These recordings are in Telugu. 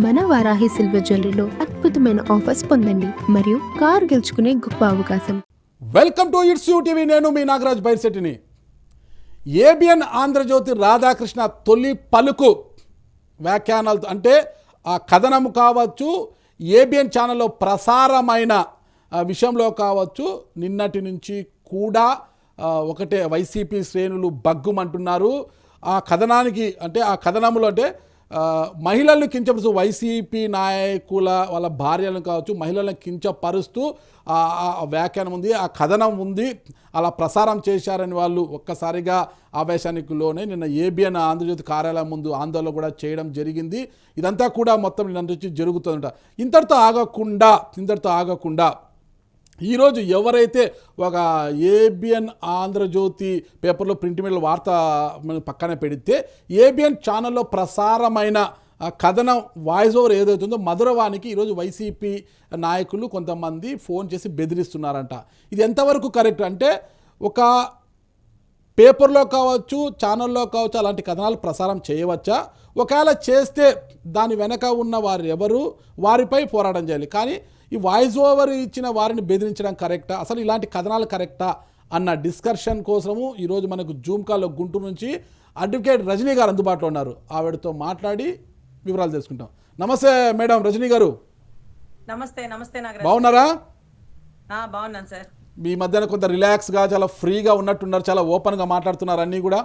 మన వారాహి సిల్వర్ జ్యువెలరీలో అద్భుతమైన ఆఫర్స్ పొందండి మరియు కారు గెలుచుకునే గొప్ప అవకాశం. Welcome to it's you TV. నేను మీ నాగరాజ్ బైర్శెట్టిని. ఏబిఎన్ ఆంధ్రజ్యోతి రాధాకృష్ణ తొలి పలుకు వ్యాఖ్యానాలు అంటే ఆ కథనం కావచ్చు, ఏబిఎన్ ఛానల్లో ప్రసారమైన విషయంలో కావచ్చు, నిన్నటి నుంచి కూడా ఒకటే వైసీపీ శ్రేణులు బగ్గుమంటున్నారు. ఆ కథనానికి అంటే ఆ కథనంలో అంటే మహిళలను కించపరుస్తూ వైసీపీ నాయకుల వాళ్ళ భార్యలను కావచ్చు మహిళలను కించపరుస్తూ వ్యాఖ్యానం ఉంది, ఆ కథనం ఉంది. అలా ప్రసారం చేశారని వాళ్ళు ఒక్కసారిగా ఆవేశానికి లోనే నిన్న ఏబిఎన్ ఆంధ్రజ్యోతి కార్యాలయం ముందు ఆందోళన కూడా చేయడం జరిగింది. ఇదంతా కూడా మొత్తం నిన్న నుంచి జరుగుతుందట. ఇంతటితో ఆగకుండా ఈరోజు ఎవరైతే ఒక ఏబిఎన్ ఆంధ్రజ్యోతి పేపర్లో ప్రింట్ మీడియా వార్త పక్కన పెడితే ఏబిఎన్ ఛానల్లో ప్రసారమైన కథనం వాయిస్ ఓవర్ ఏదైతుందో మధురవాణికి ఈరోజు వైసీపీ నాయకులు కొంతమంది ఫోన్ చేసి బెదిరిస్తున్నారంట. ఇది ఎంతవరకు కరెక్ట్ అంటే, ఒక పేపర్లో కావచ్చు ఛానల్లో కావచ్చు అలాంటి కథనాలు ప్రసారం చేయవచ్చా? ఒకవేళ చేస్తే దాని వెనక ఉన్న వారు ఎవరు, వారిపై పోరాటం చేయాలి. కానీ ఈ వాయిస్ ఓవర్ ఇచ్చిన వారిని బెదిరించడం కరెక్టా, అసలు ఇలాంటి కథనాలు కరెక్టా అన్న డిస్కషన్ కోసము ఈరోజు మనకు జూమ్ కాల్లో గుంటూరు నుంచి అడ్వకేట్ రజనీ గారు అందుబాటులో ఉన్నారు. ఆవిడతో మాట్లాడి వివరాలు తెలుసుకుంటాం. నమస్తే మేడం రజనీ గారు. నమస్తే. బాగున్నారా? బాగున్నాను సార్. మీ మధ్యన కొంత రిలాక్స్గా చాలా ఫ్రీగా ఉన్నట్టున్నారు, చాలా ఓపెన్గా మాట్లాడుతున్నారు. అన్నీ కూడా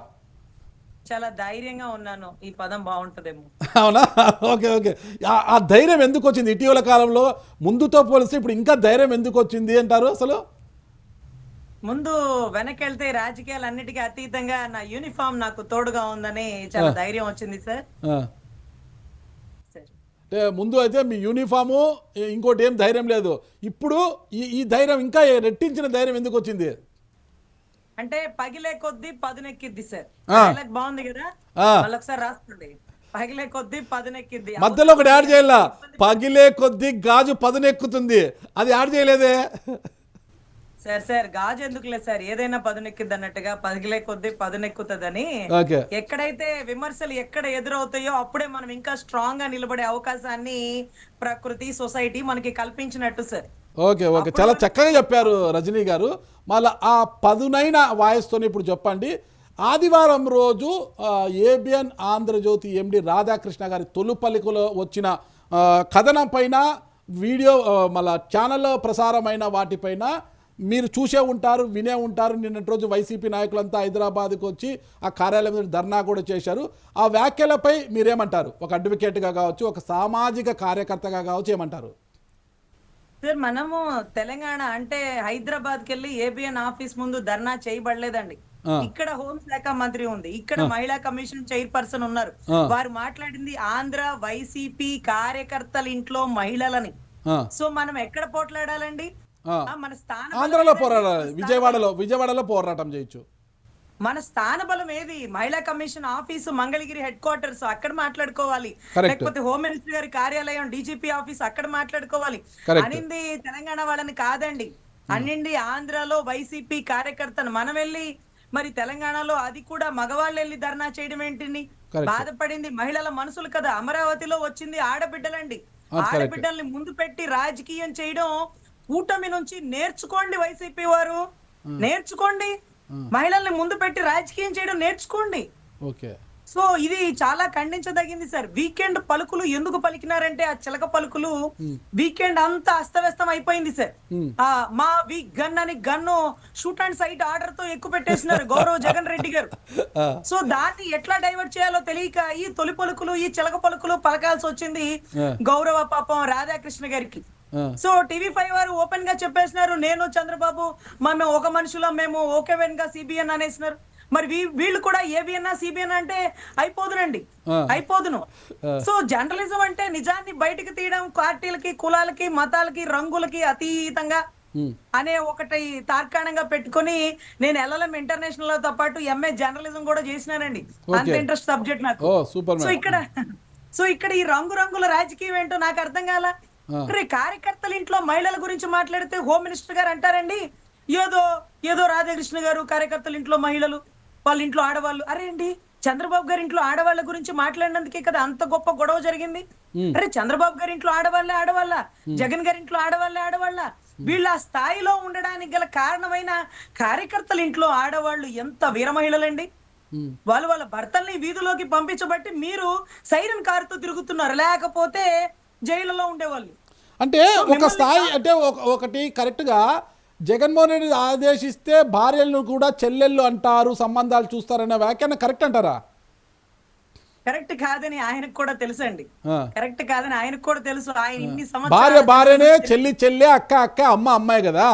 చాలా ధైర్యంగా ఉన్నాను. ఈ పదం బాగుంటుందేమో. అవునా? ఓకే. ఆ ధైర్యం ఎందుకు వచ్చింది ఇటీవల కాలంలో? ముందుతో పోలిస్తే ఇప్పుడు ఇంకా ధైర్యం ఎందుకు వచ్చింది అంటారు? అసలు ముందు వెనకెళ్తే రాజకీయాలు అన్నిటికీ అతీతంగా నా యూనిఫామ్ నాకు తోడుగా ఉందని చాలా ధైర్యం వచ్చింది సార్. అంటే ముందు అయితే మీ యూనిఫాము, ఇంకోటి ఏం ధైర్యం లేదు. ఇప్పుడు ఈ ధైర్యం ఇంకా రెట్టించిన ధైర్యం ఎందుకు వచ్చింది? అంటే పగిలే కొద్దీ పదునెక్కిద్ది సార్. బాగుంది కదా, మళ్ళొకసారి రాసుకోండి. పగిలే కొద్దీ పదునెక్కిద్ది. మధ్యలో ఒకటి యాడ్ చేయాల, పగిలే కొద్దీ గాజు పదునెక్కుతుంది. అది యాడ్ చేయలేదే సార్. గాజు ఎందుకు లేదు సార్, ఏదైనా పదునెక్కిద్ది అన్నట్టుగా పగిలే కొద్దీ పదునెక్కుతుందని. ఎక్కడైతే విమర్శలు ఎక్కడ ఎదురవుతాయో అప్పుడే మనం ఇంకా స్ట్రాంగ్ గా నిలబడే అవకాశాన్ని ప్రకృతి, సొసైటీ మనకి కల్పించినట్టు సార్. ఓకే. చాలా చక్కగా చెప్పారు రజనీ గారు. మళ్ళీ ఆ పదునైన వాయిస్తోనే ఇప్పుడు చెప్పండి. ఆదివారం రోజు ఏబిఎన్ ఆంధ్రజ్యోతి ఎండి రాధాకృష్ణ గారి తొలుపలికలో వచ్చిన కథనం పైన వీడియో మళ్ళా ఛానల్లో ప్రసారమైన వాటిపైన మీరు చూసే ఉంటారు, వినే ఉంటారు. నిన్నటి రోజు వైసీపీ నాయకులంతా హైదరాబాద్కి వచ్చి ఆ కార్యాలయం మీద ధర్నా కూడా చేశారు. ఆ వ్యాఖ్యలపై మీరేమంటారు? ఒక అడ్వకేట్గా కావచ్చు, ఒక సామాజిక కార్యకర్తగా కావచ్చు, ఏమంటారు? సార్, మనము తెలంగాణ అంటే హైదరాబాద్కి వెళ్ళి ఏబిఎన్ ఆఫీస్ ముందు ధర్నా చేయబడలేదండి. ఇక్కడ హోంశాఖ మంత్రి ఉంది, ఇక్కడ మహిళా కమిషన్ చైర్పర్సన్ ఉన్నారు. వారు మాట్లాడింది ఆంధ్ర వైసీపీ కార్యకర్తల ఇంట్లో మహిళలని. సో మనం ఎక్కడ పోట్లాడాలండి? మన స్థానం ఆంధ్రలో పోరాడాలి, విజయవాడలో పోరాటం చేయొచ్చు. మన స్థాన బలం ఏది? మహిళా commission office Mangalagiri head quarters, అక్కడ మాట్లాడుకోవాలి. లేకపోతే హోమ్ మినిస్టర్ గారి కార్యాలయం, డీజీపీ ఆఫీస్, అక్కడ మాట్లాడుకోవాలి. అనింది తెలంగాణ వాళ్ళని కాదండి, అన్నింది ఆంధ్రాలో వైసీపీ కార్యకర్తను. మనం వెళ్ళి మరి తెలంగాణలో అది కూడా మగవాళ్ళు వెళ్ళి ధర్నా చేయడం ఏంటిని? బాధపడింది మహిళల మనసులు కదా. అమరావతిలో వచ్చింది ఆడబిడ్డలండి. ఆడబిడ్డల్ని ముందు పెట్టి రాజకీయం చేయడం కూటమి నుంచి నేర్చుకోండి. వైసీపీ వారు నేర్చుకోండి, మహిళల్ని ముందు పెట్టి రాజకీయం చేయడం నేర్చుకోండి. సో ఇది చాలా ఖండించదగింది సార్. వీకెండ్ పలుకులు ఎందుకు పలికినారంటే, ఆ చిలక పలుకులు వీకెండ్ అంతా అస్తవ్యస్తం అయిపోయింది సార్. మా గన్ అని gun shoot and sight order తో ఎక్కువ పెట్టేసినారు గౌరవ్ జగన్ రెడ్డి గారు. సో దాన్ని ఎట్లా డైవర్ట్ చేయాలో తెలియక ఈ తొలి పలుకులు, ఈ చిలక పలుకులు పలకాల్సి వచ్చింది గౌరవ పాపం రాధాకృష్ణ గారికి. సో టీవీ5 వారు ఓపెన్ గా చెప్పేసినారు, నేను చంద్రబాబు మేము ఒక మనుషులో, మేము ఓకేవెన్ గా సిబిఎన్ అనేసినారు. మరి వీళ్ళు కూడా ఏబిఎన్ సిబిఎన్ అంటే అయిపోదును. సో జర్నలిజం అంటే నిజాన్ని బయటకు తీయడం, పార్టీలకి, కులాలకి, మతాలకి, రంగులకి అతీతంగా అనే ఒకటి తార్కాణంగా పెట్టుకుని నేను LLM ఇంటర్నేషనల్ తో పాటు MA జర్నలిజం కూడా చేసినానండి. అంత ఇంట్రెస్ట్ సబ్జెక్ట్ నాకు. సో ఇక్కడ ఈ రంగుల రాజకీయం ఏంటో నాకు అర్థం కాల. కార్యకర్తల ఇంట్లో మహిళల గురించి మాట్లాడితే హోమ్ మినిస్టర్ గారు అంటారండి, ఏదో రాధాకృష్ణ గారు కార్యకర్తల ఇంట్లో మహిళలు, వాళ్ళ ఇంట్లో ఆడవాళ్ళు. అరే అండి, చంద్రబాబు గారి ఇంట్లో ఆడవాళ్ళ గురించి మాట్లాడినందుకే కదా అంత గొప్ప గొడవ జరిగింది. అరే చంద్రబాబు గారి ఇంట్లో ఆడవాళ్ళ, జగన్ గారి ఇంట్లో ఆడవాళ్ళ, వీళ్ళ ఆ స్థాయిలో ఉండడానికి గల కారణమైన కార్యకర్తల ఇంట్లో ఆడవాళ్ళు ఎంత వీర మహిళలండి. వాళ్ళ భర్తల్ని వీధిలోకి పంపించబట్టి మీరు సైరన్ కారుతో తిరుగుతున్నారు, లేకపోతే జైలులో ఉండేవాళ్ళు. అంటే ఒక స్థాయి అంటే ఒకటి కరెక్ట్గా జగన్మోహన్ రెడ్డి ఆదేశిస్తే భార్యలను కూడా చెల్లెళ్ళు అంటారు, సంబంధాలు చూస్తారనే వ్యాఖ్యానం కరెక్ట్ అంటారా? కరెక్ట్ కాదని ఆయనకు కూడా తెలుసు అండి. కరెక్ట్ కాదని ఆయనకు కూడా తెలుసు. ఆయన ఇన్ని భార్యనే, చెల్లె, అక్క అమ్మాయి కదా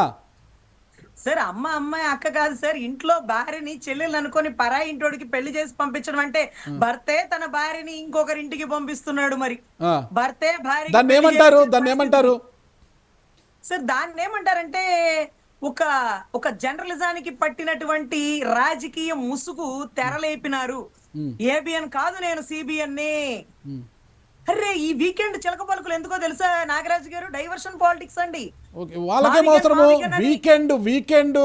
సార్. అమ్మాయి అక్క కాదు సార్. ఇంట్లో భార్యని చెల్లెలు అనుకొని పరాయి ఇంటోడికి పెళ్లి చేసి పంపించడం అంటే భర్తే తన భార్యని ఇంకొకరి ఇంటికి పంపిస్తున్నాడు. మరి భర్తే భార్య దాన్ని ఏమంటారు సార్? దాన్ని ఏమంటారంటే ఒక జర్నలిజానికి పట్టినటువంటి రాజకీయ ముసుగు తెరలేపినారు. ఏబిఎన్ కాదు, నేను సిబిఎన్. అరే ఈ వీకెండ్ చిలక పలుకులు ఎందుకో తెలుసా నాగరాజు గారు? డైవర్షన్ పాలిటిక్స్ అండి. వాళ్ళకేం అవసరము? వీకెండ్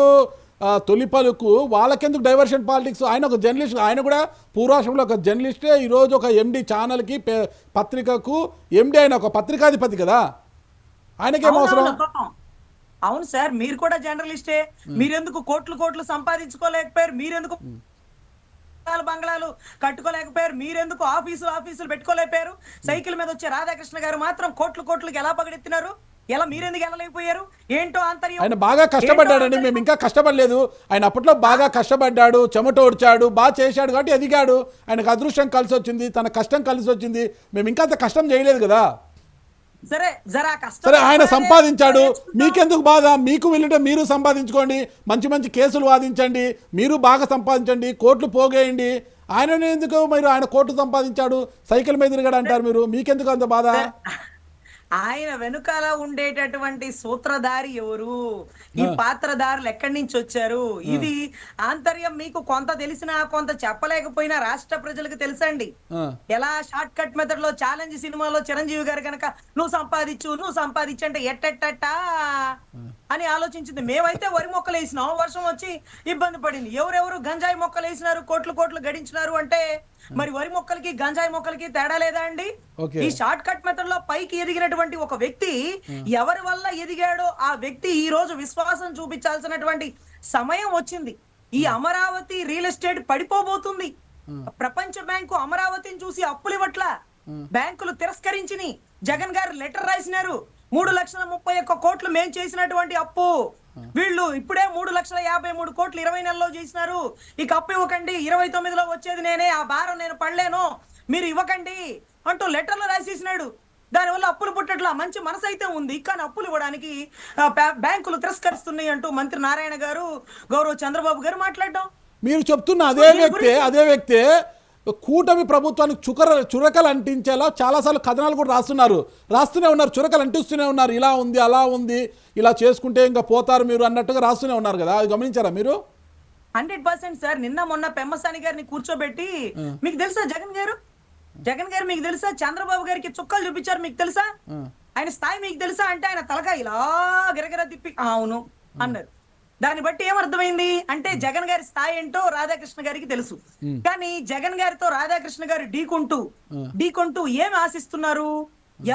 తొలి పలుకు వాళ్ళకెందుకు డైవర్షన్ పాలిటిక్స్? ఆయన ఒక జర్నలిస్ట్, ఆయన కూడా పూర్వాశ్రమంలో ఒక జర్నలిస్టే. ఈరోజు ఒక ఎండి ఛానల్కి, పత్రికకు ఎండి, ఆయన ఒక పత్రికాధిపతి కదా, ఆయనకేం అవసరం? అవును సార్, మీరు కూడా జర్నలిస్టే. మీరెందుకు కోట్లు సంపాదించుకోలేకపోయారు? మీరెందుకు బంగ్లాలు కట్టుకోలేకపోయారు? మీరెందుకు ఆఫీసులు పెట్టుకోలేకపోయారు? సైకిల్ మీద వచ్చే రాధాకృష్ణ గారు మాత్రం కోట్లకి ఎలా పగడెత్తినారు? ఎలా మీరెందుకు వెళ్ళలేకపోయారు? ఏంటో ఆంతర్యం. ఆయన బాగా కష్టపడ్డాడండి, మేము ఇంకా కష్టపడలేదు. ఆయన అప్పట్లో బాగా కష్టపడ్డాడు, చెమటోడ్చాడు, బాగా చేశాడు కాబట్టి ఎదిగాడు. ఆయనకు అదృష్టం కలిసి వచ్చింది, తన కష్టం కలిసి వచ్చింది. మేము ఇంకా అంత కష్టం చేయలేదు కదా. సరే ఆయన సంపాదించాడు, మీకెందుకు బాధ? మీకు వెళ్ళితే మీరు సంపాదించుకోండి, మంచి కేసులు వాదించండి, మీరు బాగా సంపాదించండి, కోట్లు పోగేయండి. ఆయన ఎందుకు మీరు ఆయన కోట్లు సంపాదించాడు, సైకిల్ మీద తిరిగాడు అంటారు మీరు, మీకెందుకు అంత బాధ? ఆయన వెనుకాల ఉండేటటువంటి సూత్రధారి ఎవరు? ఈ పాత్రధారులు ఎక్కడి నుంచి వచ్చారు? ఇది ఆంతర్యం మీకు కొంత తెలిసినా కొంత చెప్పలేకపోయినా రాష్ట్ర ప్రజలకు తెలుసండి. ఎలా షార్ట్ కట్ మెథడ్ లో ఛాలెంజ్ సినిమాలో చిరంజీవి గారు కనుక నువ్వు సంపాదించు అంటే ఎట్టెట్టా అని ఆలోచించింది. మేమైతే వరి మొక్కలు వేసినాం, వర్షం వచ్చి ఇబ్బంది పడింది. ఎవరెవరు గంజాయి మొక్కలు వేసినారు, కోట్లు గడించినారు అంటే మరి వరి మొక్కలకి గంజాయి మొక్కలకి తేడా లేదా అండి? ఈ షార్ట్ కట్ మెథడ్ లో పైకి ఎదిగినటువంటి ఒక వ్యక్తి ఎవరి వల్ల ఎదిగాడో ఆ వ్యక్తి ఈ రోజు విశ్వాసం చూపించాల్సినటువంటి సమయం వచ్చింది. ఈ అమరావతి రియల్ ఎస్టేట్ పడిపోబోతుంది. ప్రపంచ బ్యాంకు అమరావతిని చూసి అప్పులు ఇవ్వట్ల, బ్యాంకులు తిరస్కరించిని. జగన్ గారు లెటర్ రాసినారు, 3,31,00,000 మేం చేసినటువంటి అప్పు వీళ్ళు ఇప్పుడే 3,53,00,000 20 నెలల్లో చేసినారు. ఇక అప్పు ఇవ్వకండి, 29లో వచ్చేది నేనే, ఆ భారం నేను పడలేను, మీరు ఇవ్వకండి అంటూ లెటర్లు రాసేసినాడు. దానివల్ల అప్పులు పుట్టట్లా. మంచి మనసు అయితే ఉంది, కానీ అప్పులు ఇవ్వడానికి బ్యాంకులు తిరస్కరిస్తున్నాయి అంటూ మంత్రి నారాయణ గారు, గౌరవ చంద్రబాబు గారు మాట్లాడడం. మీరు చెప్తున్న అదే వ్యక్తే కూటమి ప్రభుత్వానికి చురకలు అంటించేలా చాలాసార్లు కథనాలు కూడా రాస్తూనే ఉన్నారు, చురకలు అంటిస్తూనే ఉన్నారు. ఇలా ఉంది, అలా ఉంది, ఇలా చేసుకుంటే ఇంకా పోతారు మీరు అన్నట్టుగా రాస్తూనే ఉన్నారు కదా, అది గమనించారా మీరు? 100% సార్. నిన్న మొన్న పెమ్మసాని గారిని కూర్చోబెట్టి, మీకు తెలుసా జగన్ గారు మీకు తెలుసా చంద్రబాబు గారికి చుక్కలు చూపించారు, మీకు తెలుసా ఆయన స్థాయి మీకు తెలుసా అంటే ఆయన తలకాయ ఇలా గిరగిర తిప్పి అవును అన్నారు. దాన్ని బట్టి ఏమర్థమైంది అంటే జగన్ గారి స్థాయి ఏంటో రాధాకృష్ణ గారికి తెలుసు. కానీ జగన్ గారితో రాధాకృష్ణ గారు ఢీకొంటూ ఏమి ఆశిస్తున్నారు,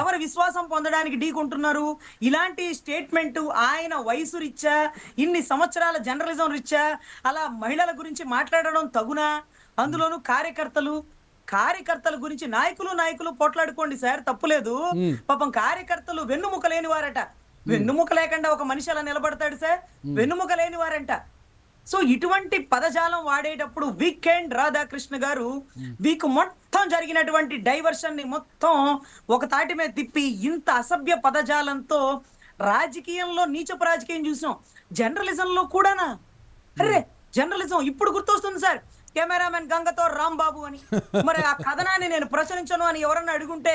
ఎవరు విశ్వాసం పొందడానికి ఢీకొంటున్నారు? ఇలాంటి స్టేట్మెంట్ ఆయన వయసు రీత్యా, ఇన్ని సంవత్సరాల జర్నలిజం రీత్యా అలా మహిళల గురించి మాట్లాడడం తగునా? అందులోనూ కార్యకర్తల గురించి నాయకులు పోట్లాడుకోండి సార్, తప్పులేదు. పాపం కార్యకర్తలు వెన్నుముక లేని వారట. వెన్నుముక లేకుండా ఒక మనిషి అలా నిలబడతాడు సార్? వెన్నుముక లేని వారంట. సో ఇటువంటి పదజాలం వాడేటప్పుడు వీకెండ్ రాధాకృష్ణ గారు వీక్ మొత్తం జరిగినటువంటి డైవర్షన్ ని మొత్తం ఒక తాటి మీద తిప్పి ఇంత అసభ్య పదజాలంతో రాజకీయంలో నీచపు రాజకీయం చూసాం, జర్నలిజంలో కూడానా? అరే జర్నలిజం ఇప్పుడు గుర్తొస్తుంది సార్, కెమెరామెన్ గంగతో రాంబాబు అని. మరి ఆ కథనాన్ని నేను ప్రచురించను అని ఎవరన్నా అడుగుంటే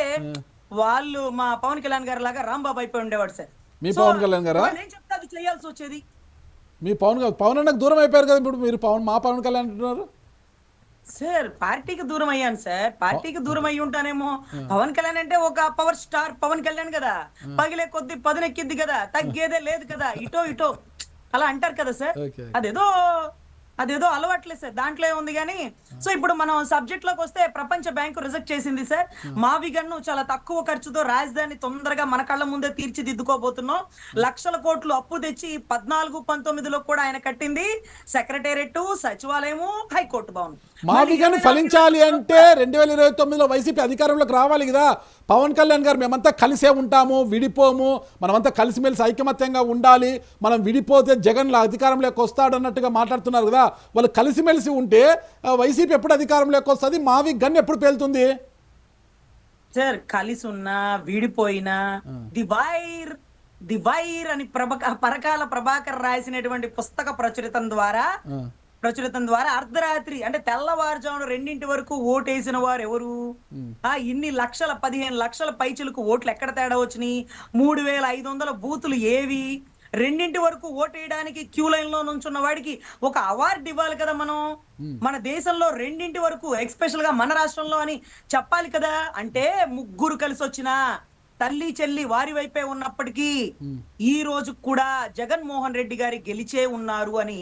వాళ్ళు మా పవన్ కళ్యాణ్ గారి లాగా రాంబాబు అయిపోయి ఉండేవాడు సార్. మీ పవన్ కళ్యాణ్ గారా? నేను చెప్తే అది చేయాల్సి వచ్చేది. మీ పవన్ అన్నకు దూరం అయిపోయారు కదా ఇప్పుడు మీరు, మా పవన్ కళ్యాణ్ అంటున్నారు సార్. పార్టీకి దూరం అయ్యాను సార్, పార్టీకి దూరం అయ్యి ఉంటానేమో. పవన్ కళ్యాణ్ అంటే ఒక పవర్ స్టార్ పవన్ కళ్యాణ్ కదా, పగిలే కొద్ది పదునెక్కిద్ది కదా, తగ్గేదే లేదు కదా, ఇటో అలా అంటారు కదా సార్. అదేదో అదేదో అలవాట్లేదు సార్, దాంట్లో ఏముంది కానీ. సో ఇప్పుడు మనం సబ్జెక్ట్ లోకి వస్తే, ప్రపంచ బ్యాంకు రిజెక్ట్ చేసింది సార్ మావిగన్ ను. చాలా తక్కువ ఖర్చుతో రాజధాని తొందరగా మన కళ్ళ ముందే తీర్చిదిద్దుకోబోతున్నాం. లక్షల కోట్లు అప్పు తెచ్చి 14-19లో కూడా ఆయన కట్టింది సెక్రటేరియట్, సచివాలయము, హైకోర్టు భవన్. మావిగన్ ఫలించాలి అంటే 2029లో వైసీపీ అధికారంలోకి రావాలి కదా. పవన్ కళ్యాణ్ గారు మేమంతా కలిసే ఉంటాము, విడిపోము, మనమంతా కలిసిమెలిసి ఐకమత్యంగా ఉండాలి, మనం విడిపోతే జగన్ అధికారంలోకి వస్తాడు అన్నట్టుగా మాట్లాడుతున్నారు కదా. వాళ్ళు కలిసిమెలిసి ఉంటే వైసీపీ ఎప్పుడు అధికారంలోకి వస్తుంది, మావిగన్ ఎప్పుడు పేలుతుంది? సార్ కలిసి ఉన్నా విడిపోయినా ది వైర్ అని పరకాల ప్రభాకర్ రాసినటువంటి పుస్తక ప్రచురితం ద్వారా అర్ధరాత్రి అంటే తెల్లవారుజామున 2 వరకు ఓటేసిన వారు ఎవరు? ఇన్ని లక్షల 15 లక్షల పైచులకు ఓట్లు ఎక్కడ తేడా వచ్చినాయి? 3500 బూతులు ఏవి? 2 వరకు ఓటేయడానికి క్యూ లైన్ లో నుంచున్న వాడికి ఒక అవార్డు ఇవ్వాలి కదా మనం. మన దేశంలో 2 వరకు, ఎక్స్పెషల్ గా మన రాష్ట్రంలో అని చెప్పాలి కదా. అంటే ముగ్గురు కలిసి వచ్చిన తల్లి చెల్లి వారి వైపే ఉన్నప్పటికీ ఈ రోజు కూడా జగన్మోహన్ రెడ్డి గారి గెలిచే ఉన్నారు అని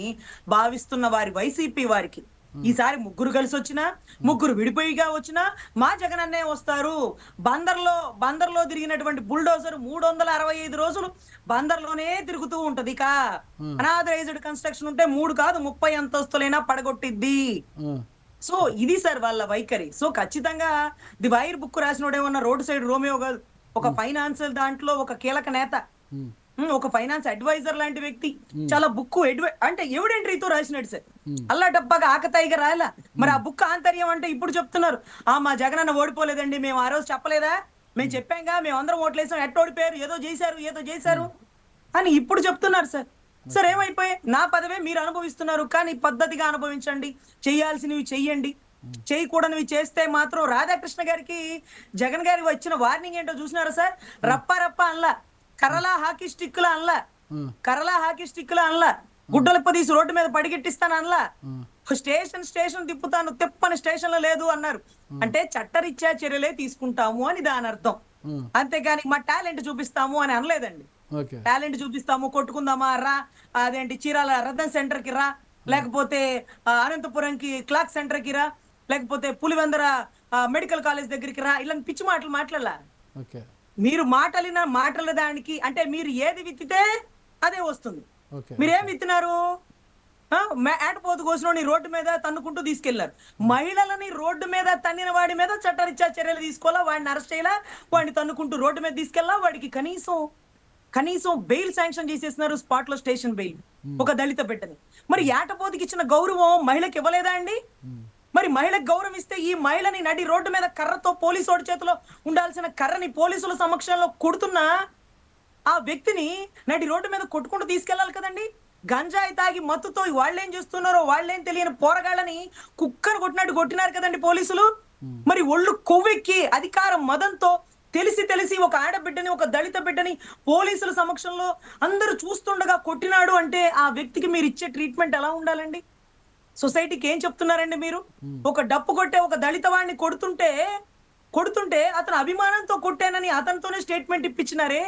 భావిస్తున్న వారి వైసీపీ వారికి ఈసారి ముగ్గురు కలిసి వచ్చినా, ముగ్గురు విడిపోయిగా వచ్చినా మా జగన్ అన్నే వస్తారు. బందర్లో తిరిగినటువంటి బుల్డోజర్ 365 రోజులు బందర్లోనే తిరుగుతూ ఉంటది. అనాథరైజ్డ్ కన్స్ట్రక్షన్ ఉంటే 3 కాదు 30 అంతస్తులైనా పడగొట్టిద్ది. సో ఇది సార్ వాళ్ళ వైఖరి. సో ఖచ్చితంగా ది వైర్ బుక్ రాసినోడేమన్నా రోడ్ సైడ్ రోమియో కాదు, ఒక ఫైనాన్షియల్ దాంట్లో ఒక కీలక నేత, ఒక ఫైనాన్స్ అడ్వైజర్ లాంటి వ్యక్తి. చాలా బుక్ అంటే ఎవిడెంట్రీతో రాసినాడు సార్, అల్లా డబ్బాగా ఆకతాయిగా రాయలా. మరి ఆ బుక్ ఆంతర్యం అంటే ఇప్పుడు చెప్తున్నారు, మా జగన్ అన్న ఓడిపోలేదండి, మేము ఆ రోజు చెప్పలేదా, మేము చెప్పాంగా, మేము అందరం ఓట్లేసాం, ఎట్టోడిపోయారు, ఏదో చేశారు అని ఇప్పుడు చెప్తున్నారు సార్. సార్ ఏమైపోయాయి? నా పదవే మీరు అనుభవిస్తున్నారు, కానీ పద్ధతిగా అనుభవించండి, చెయ్యాల్సినవి చెయ్యండి. చేయకూడనివి చేస్తే మాత్రం రాధాకృష్ణ గారికి జగన్ గారికి వచ్చిన వార్నింగ్ ఏంటో చూసినారా సార్? రప్ప అనలా, కర్రలా హాకీ స్టిక్లా అనలా, గుడ్డలప్ప తీసి రోడ్డు మీద పడిగెట్టిస్తాను అనలా, స్టేషన్ తిప్పని స్టేషన్ లో లేదు అన్నారు. అంటే చట్టరీత్యా చర్యలే తీసుకుంటాము అని దాని అర్థం. అంతేగాని మా టాలెంట్ చూపిస్తాము అని అనలేదండి. టాలెంట్ చూపిస్తాము, కొట్టుకుందామా రా, అదేంటి చీరాల రతన్ సెంటర్ కి రా, లేకపోతే అనంతపురంకి క్లాక్ సెంటర్ కి రా, లేకపోతే పులివెందర మెడికల్ కాలేజ్ దగ్గరికి రా, ఇలా పిచ్చి మాటలు మాట్లాడలా. మీరు మాటల దానికి అంటే మీరు ఏది విత్తితే అదే వస్తుంది. మీరేం విత్తినారు? ఏటపోతు కోసిన రోడ్డు మీద తన్నుకుంటూ తీసుకెళ్లారు. మహిళలని రోడ్డు మీద తన్నిన వాడి మీద చట్టరీత్యా చర్యలు తీసుకోవాలా, వాడిని అరెస్ట్ చేయాలా, వాడిని తన్నుకుంటూ రోడ్డు మీద తీసుకెళ్ళా, వాడికి కనీసం బెయిల్ శాంక్షన్ చేసేస్తున్నారు, స్పాట్ లో స్టేషన్ బెయిల్, ఒక దళిత బిడ్డని. మరి ఏటపోతుకి ఇచ్చిన గౌరవం మహిళకి ఇవ్వలేదా అండి? మరి మహిళకు గౌరవం ఇస్తే ఈ మహిళని నడి రోడ్డు మీద కర్రతో, పోలీసు చేతిలో ఉండాల్సిన కర్రని పోలీసుల సమక్షంలో కొడుతున్నా ఆ వ్యక్తిని నడి రోడ్డు మీద కొట్టుకుంటూ తీసుకెళ్లాలి కదండి. గంజాయి తాగి మత్తుతో వాళ్ళేం చేస్తున్నారో వాళ్ళేం తెలియని పోరగాళ్ళని కుక్కను కొట్టినట్టు కొట్టినారు కదండి పోలీసులు. మరి ఒళ్ళు కొవ్వెక్కి అధికారం మదంతో తెలిసి ఒక ఆడబిడ్డని, ఒక దళిత బిడ్డని పోలీసుల సమక్షంలో అందరూ చూస్తుండగా కొట్టినాడు అంటే ఆ వ్యక్తికి మీరు ఇచ్చే ట్రీట్మెంట్ ఎలా ఉండాలండి? సొసైటీకి ఏం చెప్తున్నారండి మీరు? ఒక డప్పు కొట్టే ఒక దళిత వాడిని కొడుతుంటే అతను అభిమానంతో కొట్టానని అతనితోనే స్టేట్మెంట్ ఇప్పించినారే.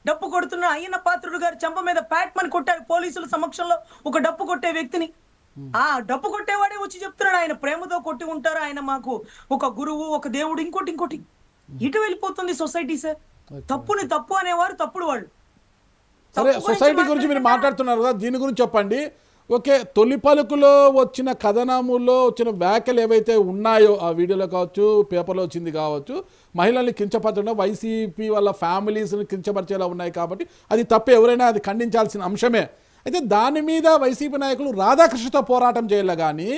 డప్పు కొడుతున్న అయ్యన్న పాత్రుడు గారు చెంప మీద ప్యాట్మని కొట్టారు పోలీసుల సమక్షంలో ఒక డప్పు కొట్టే వ్యక్తిని. ఆ డప్పు కొట్టేవాడే వచ్చి చెప్తున్నాడు ఆయన ప్రేమతో కొట్టి ఉంటారు, ఆయన మాకు ఒక గురువు, ఒక దేవుడు, ఇంకోటి. ఇటు వెళ్ళిపోతుంది సొసైటీ సార్. తప్పుని తప్పు అనేవారు తప్పుడు వాళ్ళు. సరే, సొసైటీ గురించి మీరు మాట్లాడుతున్నారు కదా, దీని గురించి చెప్పండి. ఓకే, తొలి పలుకులో వచ్చిన కథనములో వచ్చిన వ్యాఖ్యలు ఏవైతే ఉన్నాయో, ఆ వీడియోలో కావచ్చు, పేపర్లో వచ్చింది కావచ్చు, మహిళల్ని కించపరచడం, వైసీపీ వాళ్ళ ఫ్యామిలీస్ని కించపరిచేలా ఉన్నాయి కాబట్టి అది తప్పు, ఎవరైనా అది ఖండించాల్సిన అంశమే. అయితే దాని మీద వైసీపీ నాయకులు రాధాకృష్ణతో పోరాటం చేయాలి. కానీ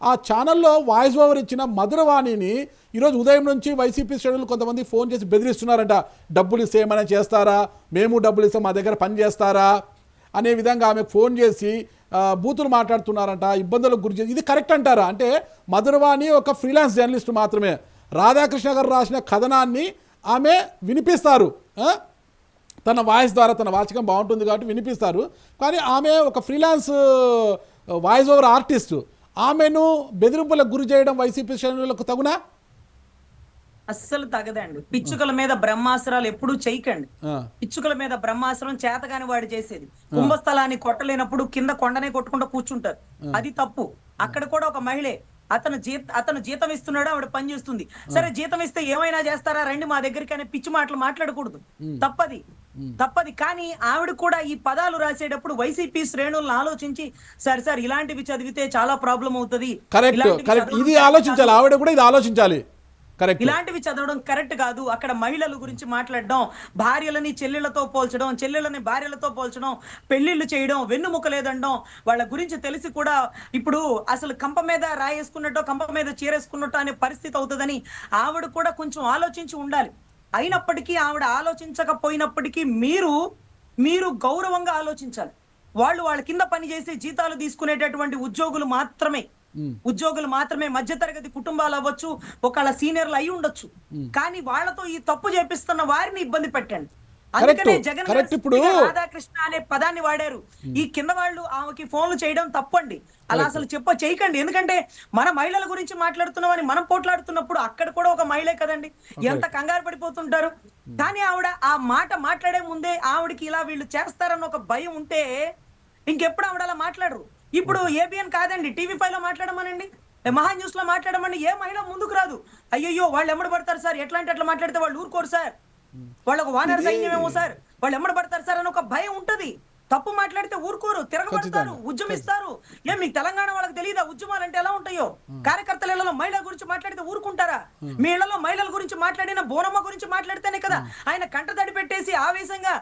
ఆ ఛానల్లో వాయిస్ ఓవర్ ఇచ్చిన మధురవాణిని ఈరోజు ఉదయం నుంచి వైసీపీ శ్రేణులు కొంతమంది ఫోన్ చేసి బెదిరిస్తున్నారంట. డబ్బులు ఇస్తే ఏమైనా చేస్తారా, మేము డబ్బులు ఇస్తే మా దగ్గర పని చేస్తారా అనే విధంగా ఆమెకు ఫోన్ చేసి బూతులు మాట్లాడుతున్నారంట, ఇబ్బందులకు గురి చేసి. ఇది కరెక్ట్ అంటారా? అంటే మధురవాణి ఒక ఫ్రీలాన్స్ జర్నలిస్ట్ మాత్రమే. రాధాకృష్ణ గారు రాసిన కథనాన్ని ఆమె వినిపిస్తారు, తన వాయిస్ ద్వారా, తన వాచకం బాగుంటుంది కాబట్టి వినిపిస్తారు. కానీ ఆమె ఒక ఫ్రీలాన్స్ వాయిస్ ఓవర్ ఆర్టిస్టు. ఆమెను బెదిరింపులకు గురి చేయడం వైసీపీ శ్రేణులకు తగునా? అస్సలు తగదండి. పిచ్చుకల మీద బ్రహ్మాస్త్రాలు ఎప్పుడూ చేయకండి. ఆ, పిచ్చుకల మీద బ్రహ్మాస్త్రం చేతగాని వాడు చేసేది. కుంభస్థలాన్ని కొట్టలేనప్పుడు కింద కొండనే కొట్టుకుంటూ కూర్చుంటారు. అది తప్పు. అక్కడ కూడా ఒక మహిళే అతను జీతం ఇస్తున్నాడు, ఆవిడ పని చేస్తుంది. సరే జీతం ఇస్తే ఏమైనా చేస్తారా, రండి మా దగ్గరికి అనే పిచ్చి మాటలు మాట్లాడకూడదు. తప్పది. కానీ ఆవిడ కూడా ఈ పదాలు రాసేటప్పుడు వైసీపీ శ్రేణులను ఆలోచించి సార్ ఇలాంటివి చదివితే చాలా ప్రాబ్లం అవుతుంది, కరెక్ట్ ఇది ఆలోచించాలి, ఆవిడ కూడా ఇది ఆలోచించాలి. ఇలాంటివి చదవడం కరెక్ట్ కాదు. అక్కడ మహిళల గురించి మాట్లాడడం, భార్యలని చెల్లెళ్లతో పోల్చడం, చెల్లెళ్ళని భార్యలతో పోల్చడం, పెళ్లిళ్లు చేయడం, వెన్నుముక లేదండం, వాళ్ళ గురించి తెలిసి కూడా ఇప్పుడు అసలు కంప మీద రాయేసుకున్నట్టు కంప మీద చీరేసుకున్నట్టు అనే పరిస్థితి అవుతుందని ఆవిడ కూడా కొంచెం ఆలోచించి ఉండాలి. అయినప్పటికీ ఆవిడ ఆలోచించకపోయినప్పటికీ మీరు గౌరవంగా ఆలోచించాలి. వాళ్ళ కింద పనిచేసి జీతాలు తీసుకునేటటువంటి ఉద్యోగులు మాత్రమే మధ్యతరగతి కుటుంబాలు అవ్వచ్చు, ఒకళ్ళ సీనియర్లు అయి ఉండొచ్చు. కానీ వాళ్ళతో ఈ తప్పు చేపిస్తున్న వారిని ఇబ్బంది పెట్టండి. అందుకనే జగన్ రాధాకృష్ణ అనే పదాన్ని వాడారు. ఈ కింద వాళ్ళు ఆమెకి ఫోన్లు చేయడం తప్పండి. అలా అసలు చేయకండి. ఎందుకంటే మన మహిళల గురించి మాట్లాడుతున్నామని మనం పోట్లాడుతున్నప్పుడు అక్కడ కూడా ఒక మహిళే కదండి, ఎంత కంగారు పడిపోతుంటారు. కానీ ఆవిడ ఆ మాట మాట్లాడే ముందే ఆవిడకి ఇలా వీళ్ళు చేస్తారన్న ఒక భయం ఉంటే ఇంకెప్పుడు ఆవిడ అలా మాట్లాడరు. ఇప్పుడు ఏబిఎన్ కాదండి, టీవీ5 లో మాట్లాడమనండి, మహా న్యూస్ లో మాట్లాడమని ఏ మహిళ ముందుకు రాదు. అయ్యో వాళ్ళు ఎమ్మడి పడతారు సార్, ఎట్లా అంటే అట్లా మాట్లాడితే వాళ్ళు ఊరుకోరు సార్, వాళ్ళకు వానర సైన్యమేమో సార్, వాళ్ళు ఎమ్మడి పడతారు సార్ అని ఒక భయం ఉంటది. తప్పు మాట్లాడితే ఊరుకోరు, తిరగబడతారు, ఉద్యమిస్తారు. మీకు తెలంగాణ వాళ్ళకి తెలియదా ఉద్యమాలు అంటే ఎలా ఉంటాయో? కార్యకర్తల ఇళ్లలో మహిళల గురించి మాట్లాడితే ఊరుకుంటారా? మీ ఇళ్లలో మహిళల గురించి మాట్లాడిన బోనమ్మ గురించి మాట్లాడితేనే కదా ఆయన కంటతడి పెట్టేసి ఆవేశంగా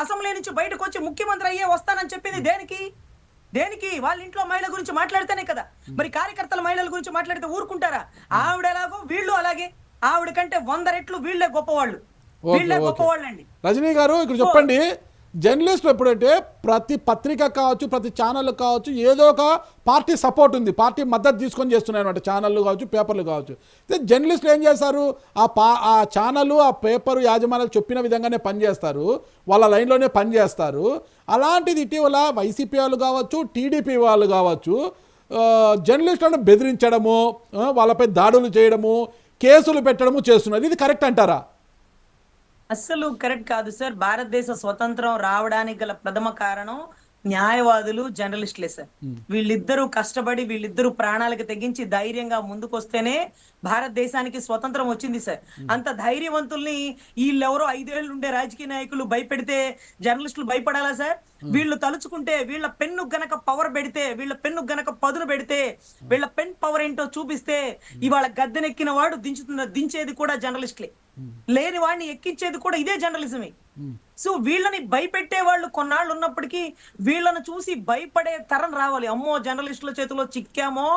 అసెంబ్లీ నుంచి బయటకు వచ్చి ముఖ్యమంత్రి అయ్యే వస్తానని చెప్పింది. దేనికి? వాళ్ళ ఇంట్లో మహిళల గురించి మాట్లాడితేనే కదా. మరి కార్యకర్తల మహిళల గురించి మాట్లాడితే ఊరుకుంటారా? ఆవిడ ఎలాగో వీళ్ళు అలాగే, ఆవిడ కంటే 100 రెట్లు వీళ్ళే గొప్పవాళ్ళు అండి. రజనీ గారు ఇక్కడ చెప్పండి, జర్నలిస్టులు ఎప్పుడంటే ప్రతి పత్రిక కావచ్చు, ప్రతి ఛానల్ కావచ్చు, ఏదో ఒక పార్టీ సపోర్ట్ ఉంది, పార్టీ మద్దతు తీసుకొని చేస్తున్నాయి అనమాట. ఛానళ్ళు కావచ్చు, పేపర్లు కావచ్చు. జర్నలిస్టులు ఏం చేస్తారు, ఆ ఛానల్ ఆ పేపరు యాజమాన్యాలు చెప్పిన విధంగానే పనిచేస్తారు, వాళ్ళ లైన్లోనే పనిచేస్తారు. అలాంటిది ఇటీవల వైసీపీ వాళ్ళు కావచ్చు, టీడీపీ వాళ్ళు కావచ్చు, జర్నలిస్టులను బెదిరించడము, వాళ్ళపై దాడులు చేయడము, కేసులు పెట్టడము చేస్తున్నారు. ఇది కరెక్ట్ అంటారా? అస్సలు కరెక్ట్ కాదు సార్. భారతదేశ స్వతంత్రం రావడానికి గల ప్రథమ కారణం న్యాయవాదులు, జర్నలిస్టులే సార్. వీళ్ళిద్దరూ కష్టపడి వీళ్ళిద్దరూ ప్రాణాలకు తెగించి ధైర్యంగా ముందుకొస్తేనే భారతదేశానికి స్వతంత్రం వచ్చింది సార్. అంత ధైర్యవంతుల్ని వీళ్ళెవరో 5 ఏళ్ళు ఉండే రాజకీయ నాయకులు భయపెడితే జర్నలిస్టులు భయపడాలా సార్? వీళ్ళు తలుచుకుంటే, వీళ్ళ పెన్ను గనక పవర్ పెడితే, వీళ్ళ పెన్ను గనక పదును పెడితే, వీళ్ళ పెన్ పవర్ ఏంటో చూపిస్తే ఇవాళ గద్దెనెక్కిన వాడు దించేది కూడా జర్నలిస్టులే, లేని వాడిని ఎక్కించేది కూడా ఇదే జర్నలిజమే. సో వీళ్ళని భయపెట్టే వాళ్ళు కొన్నాళ్ళు ఉన్నప్పటికీ వీళ్ళని చూసి భయపడే తరం రావాలి. అమ్మో జర్నలిస్టుల చేతిలో చిక్కామో,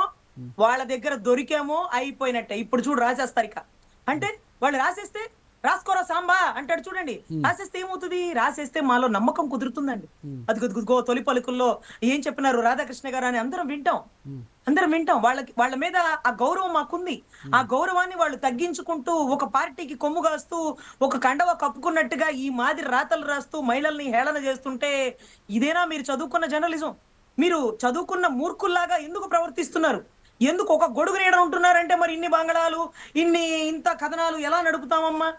వాళ్ళ దగ్గర దొరికామో అయిపోయినట్టే. ఇప్పుడు చూడు రాసేస్తారు ఇక, అంటే వాళ్ళు రాసేస్తే రాసుకోరా సాంబా అంటాడు చూడండి. రాసేస్తే ఏమవుతుంది? రాసేస్తే మాలో నమ్మకం కుదురుతుందండి. అది తొలి పలుకుల్లో ఏం చెప్పినారు రాధాకృష్ణ గారు అని అందరం వింటాం. వాళ్ళ మీద ఆ గౌరవం మాకుంది. ఆ గౌరవాన్ని వాళ్ళు తగ్గించుకుంటూ ఒక పార్టీకి కొమ్ము కాస్తూ ఒక కండవ కప్పుకున్నట్టుగా ఈ మాదిరి రాతలు రాస్తూ మహిళల్ని హేళన చేస్తుంటే ఇదేనా మీరు చదువుకున్న జర్నలిజం? మీరు చదువుకున్న మూర్ఖుల్లాగా ఎందుకు ప్రవర్తిస్తున్నారు? ఎందుకు ఒక గొడుగు నీడ ఉంటున్నారంటే మరి ఇన్ని బంగళాలు, ఇంత కథనాలు ఎలా నడుపుతామమ్మా?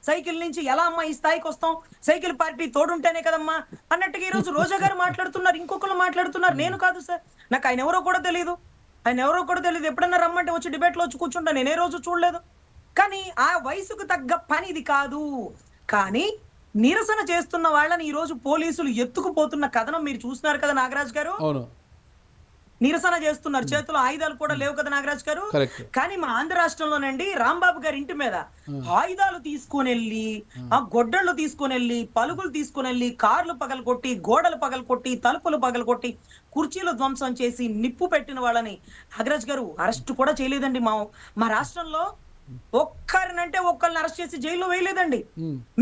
సైకిల్ నుంచి ఎలా అమ్మా ఈ స్థాయికి వస్తాం? సైకిల్ పార్టీ తోడుంటేనే కదమ్మా అన్నట్టుగా ఈ రోజు రోజా గారు మాట్లాడుతున్నారు, ఇంకొకరు మాట్లాడుతున్నారు. నేను కాదు సార్, నాకు ఆయన ఎవరో కూడా తెలియదు. ఎప్పుడన్నా రమ్మంటే వచ్చి డిబేట్ లో వచ్చి కూర్చుంటా, నేనే రోజు చూడలేదు. కానీ ఆ వయసుకు తగ్గ పని ఇది కాదు. కానీ నిరసన చేస్తున్న వాళ్ళని ఈ రోజు పోలీసులు ఎత్తుకుపోతున్న కథనం మీరు చూస్తున్నారు కదా నాగరాజ్ గారు. నిరసన చేస్తున్నారు, చేతిలో ఆయుధాలు కూడా లేవు కదా నాగరాజ్ గారు. కానీ మా ఆంధ్ర రాష్ట్రంలోనండి రాంబాబు గారి ఇంటి మీద ఆయుధాలు తీసుకొని వెళ్ళి, ఆ గొడ్డళ్ళు తీసుకొని వెళ్ళి, పలుగులు తీసుకొని వెళ్ళి, కార్లు పగలగొట్టి, గోడలు పగలగొట్టి, తలుపులు పగలగొట్టి, కుర్చీలు ధ్వంసం చేసి నిప్పు పెట్టిన వాళ్ళని నాగరాజ్ గారు అరెస్ట్ కూడా చేయలేదండి. మా రాష్ట్రంలో ఒక్కరిని అరెస్ట్ చేసి జైల్లో వేయలేదండి.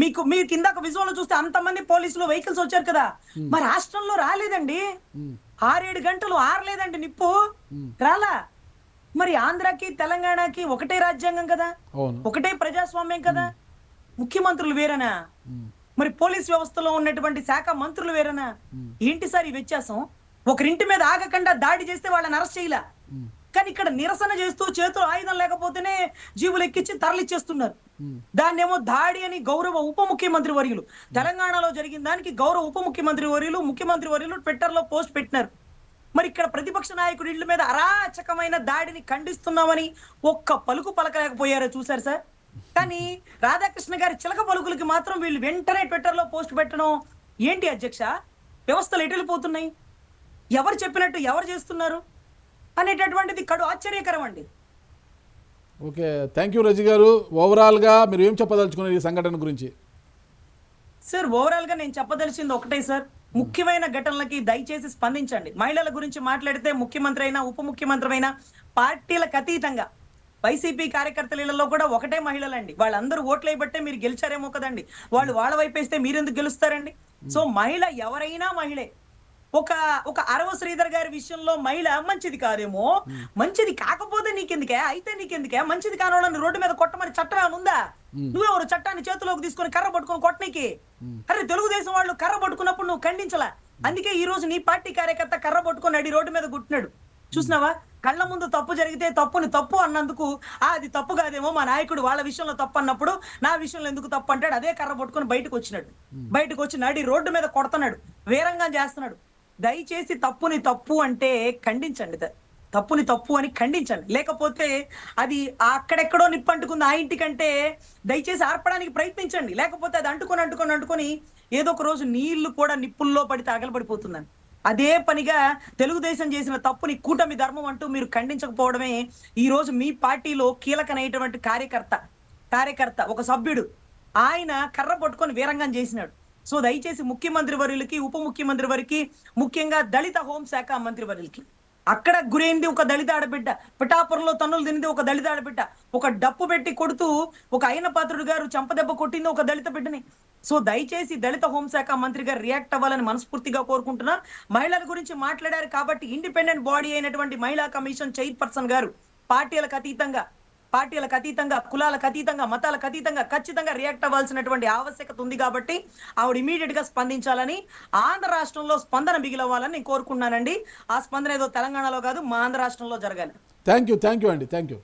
మీ కిందక విజువల్ చూస్తే అంతమంది పోలీసులు వెహికల్స్ వచ్చారు కదా, మా రాష్ట్రంలో రాలేదండి. 6-7 గంటలు ఆరలేదండి నిప్పు, రాలా. మరి ఆంధ్రాకి తెలంగాణకి ఒకటే రాజ్యాంగం కదా, ఒకటే ప్రజాస్వామ్యం కదా. ముఖ్యమంత్రులు వేరేనా? మరి పోలీస్ వ్యవస్థలో ఉన్నటువంటి శాఖ మంత్రులు వేరేనా? ఏంటి సార్ ఈ వ్యత్యాసం? ఒకరింటి మీద ఆగకుండా దాడి చేస్తే వాళ్ళని అరెస్ట్ చేయలా, కానీ ఇక్కడ నిరసన చేస్తూ చేతులు ఆయుధం లేకపోతేనే జీవులు ఎక్కించి తరలిచ్చేస్తున్నారు. దాన్నేమో దాడి అని గౌరవ ఉప ముఖ్యమంత్రి వర్యులు, తెలంగాణలో జరిగిన దానికి గౌరవ ఉప ముఖ్యమంత్రి వర్యులు, ముఖ్యమంత్రి వర్యులు ట్విట్టర్ లో పోస్ట్ పెట్టినారు. మరి ఇక్కడ ప్రతిపక్ష నాయకుడి ఇళ్ల మీద అరాచకమైన దాడిని ఖండిస్తున్నామని ఒక్క పలుకు పలకలేకపోయారో చూసారు సార్. కానీ రాధాకృష్ణ గారి చిలక పలుకులకి మాత్రం వీళ్ళు వెంటనే ట్విట్టర్ లో పోస్ట్ పెట్టడం ఏంటి అధ్యక్ష? వ్యవస్థలు ఎటు వెళ్ళిపోతున్నాయి? ఎవరు చెప్పినట్టు ఎవరు చేస్తున్నారు అనేటటువంటిది కడు ఆశ్చర్యకరం అండి. ఓకే, థ్యాంక్ యూ రజి గారు. ఓవరాల్గా మీరు ఏం చెప్పదలుచుకున్నారు ఈ సంఘటన గురించి? సార్ ఓవరాల్ గా నేను చెప్పదలిచింది ఒకటే సార్, ముఖ్యమైన ఘటనలకి దయచేసి స్పందించండి. మహిళల గురించి మాట్లాడితే ముఖ్యమంత్రి అయినా ఉప ముఖ్యమంత్రి అయినా పార్టీలకు అతీతంగా వైసీపీ కార్యకర్తలలో కూడా ఒకటే మహిళలండి. వాళ్ళందరూ ఓట్లు వేయబట్టే మీరు గెలిచారేమో కదండి. వాళ్ళు వాళ్ళ వైపేస్తే మీరెందుకు గెలుస్తారండి? సో మహిళ ఎవరైనా మహిళే. ఒక అరవ శ్రీధర్ గారి విషయంలో మహిళ మంచిది కాదేమో, మంచిది కాకపోతే నీకెందుకే, అయితే నీకెందుకే, మంచిది కాని వాళ్ళని రోడ్డు మీద కొట్టమని చట్టం ఏమైనా ఉందా? నువ్వెవరు చట్టాన్ని చేతిలోకి తీసుకొని కర్ర పట్టుకొని కొట్టనీకి? అరే తెలుగుదేశం వాళ్ళు కర్ర పట్టుకున్నప్పుడు నువ్వు ఖండించలా. అందుకే ఈ రోజు నీ పార్టీ కార్యకర్త కర్ర పట్టుకొని అడి రోడ్డు మీద గుట్టినాడు. చూసినావా? కళ్ళ ముందు తప్పు జరిగితే తప్పుని తప్పు అన్నందుకు అది తప్పు కాదేమో, మా నాయకుడు వాళ్ళ విషయంలో తప్పు అన్నప్పుడు నా విషయంలో ఎందుకు తప్పు అంటాడు. అదే కర్ర పట్టుకొని బయటకు వచ్చినాడు. బయటకు వచ్చి నడి రోడ్డు మీద కొడుతున్నాడు, వేరంగా చేస్తున్నాడు. దయచేసి తప్పుని తప్పు అంటే ఖండించండి, తప్పుని తప్పు అని ఖండించండి. లేకపోతే అది అక్కడెక్కడో నిప్పు అంటుకుంది ఆ ఇంటికంటే దయచేసి ఆర్పడానికి ప్రయత్నించండి. లేకపోతే అది అంటుకొని ఏదో ఒక రోజు నీళ్లు కూడా నిప్పుల్లో పడి తగలబడిపోతుందని. అదే పనిగా తెలుగుదేశం చేసిన తప్పుని కూటమి ధర్మం అంటూ మీరు ఖండించకపోవడమే ఈ రోజు మీ పార్టీలో కీలకమైనటువంటి కార్యకర్త ఒక సభ్యుడు ఆయన కర్ర పట్టుకొని వీరంగం చేసినాడు. సో దయచేసి ముఖ్యమంత్రి వర్యులకి, ఉప ముఖ్యమంత్రి వారికి, ముఖ్యంగా దళిత హోంశాఖ మంత్రి వర్యులకి, అక్కడ గురైంది ఒక దళిత ఆడబిడ్డ, పిఠాపురంలో తన్నులు తినింది ఒక దళిత ఆడబిడ్డ, ఒక డప్పు పెట్టి కొడుతూ ఒక అయిన పాత్రుడు గారు చంపదెబ్బ కొట్టింది ఒక దళిత బిడ్డని. సో దయచేసి దళిత హోంశాఖ మంత్రి గారు రియాక్ట్ అవ్వాలని మనస్ఫూర్తిగా కోరుకుంటున్నా. మహిళల గురించి మాట్లాడారు కాబట్టి ఇండిపెండెంట్ బాడీ అయినటువంటి మహిళా కమిషన్ చైర్పర్సన్ గారు పార్టీలకు అతీతంగా కులాలకు అతీతంగా మతాలకు అతీతంగా ఖచ్చితంగా రియాక్ట్ అవ్వాల్సినటువంటి ఆవశ్యకత ఉంది. కాబట్టి ఆవిడ ఇమీడియట్ గా స్పందించాలని, ఆంధ్ర రాష్ట్రంలో స్పందన మిగిలవ్వాలని నేను కోరుకున్నానండి. ఆ స్పందన ఏదో తెలంగాణలో కాదు, మా ఆంధ్ర రాష్ట్రంలో జరగాలి. థ్యాంక్ యూ అండి, థ్యాంక్ యూ.